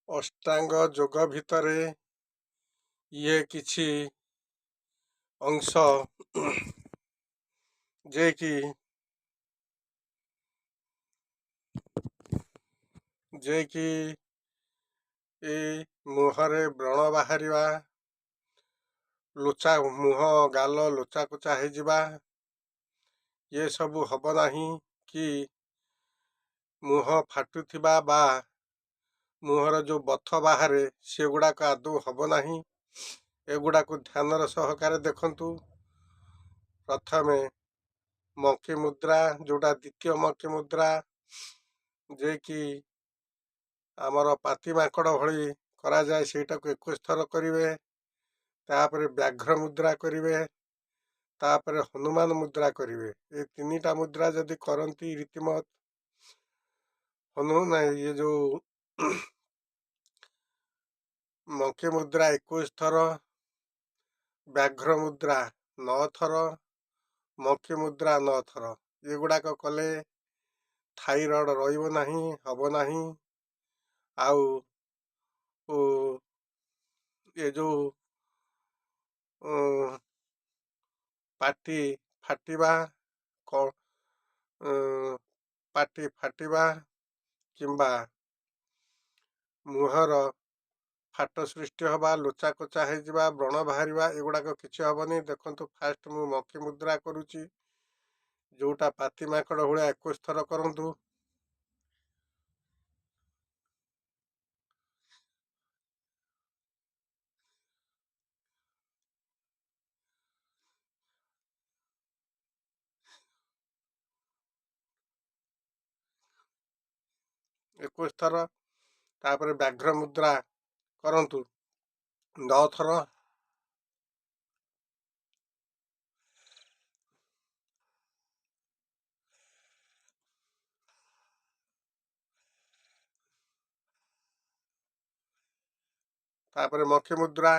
ଅଷ୍ଟାଙ୍ଗ ଯୋଗ ଭିତରେ ଇଏ କିଛି ଅଂଶ ଯେ କି ମୁହଁରେ ବ୍ରଣ ବାହାରିବା, ମୁହଁ ଗାଲ ଲୋଚାକୋଚା ହେଇଯିବା, ଇଏ ସବୁ ହବ ନାହିଁ। କି ମୁହଁ ଫାଟୁଥିବା ବା ମୁହଁର ଯେଉଁ ବଥ ବାହାରେ ସେଗୁଡ଼ାକ ଆଦୌ ହବ ନାହିଁ। ଏଗୁଡ଼ାକୁ ଧ୍ୟାନର ସହକାରେ ଦେଖନ୍ତୁ। ପ୍ରଥମେ ମଙ୍କି ମୁଦ୍ରା, ଯେଉଁଟା ଦ୍ୱିତୀୟ ମଙ୍କି ମୁଦ୍ରା, ଯେ କି ଆମର ପାତି ମାଙ୍କଡ଼ ଭଳି କରାଯାଏ, ସେଇଟାକୁ 21 ଥର କରିବେ। ତାପରେ ବ୍ୟାଘ୍ର ମୁଦ୍ରା କରିବେ, ତାପରେ ହନୁମାନ ମୁଦ୍ରା କରିବେ। ଏ ତିନିଟା ମୁଦ୍ରା ଯଦି କରନ୍ତି ରୀତିମତ ଇଏ ଯେଉଁ ମଙ୍କି ମୁଦ୍ରା 21 ଥର, ବ୍ୟାଘ୍ର ମୁଦ୍ରା 9 ଥର, ମଙ୍କି ମୁଦ୍ରା 9 ଥର, ଏଗୁଡ଼ାକ କଲେ ଥାଇରଏଡ଼ ରହିବ ନାହିଁ, ହବ ନାହିଁ। ଆଉ ଏ ଯେଉଁ ପାଟି ଫାଟିବା କିମ୍ବା ମୁହଁର ଫାଟ ସୃଷ୍ଟି ହେବା, ଲୋଚାକୋଚା ହେଇଯିବା, ବ୍ରଣ ବାହାରିବା, ଏଗୁଡ଼ାକ କିଛି ହେବନି। ଦେଖନ୍ତୁ, ଫାଷ୍ଟ ମୁଁ ମଙ୍କି ମୁଦ୍ରା କରୁଛି, ଯେଉଁଟା ପାତି ମାଙ୍କଡ଼ ଭଳିଆ 21 ଥର କରନ୍ତୁ। ଥର। ତାପରେ ବ୍ୟାଘ୍ର ମୁଦ୍ରା କରନ୍ତୁ 9 ଥର। ତାପରେ ମଙ୍କି ମୁଦ୍ରା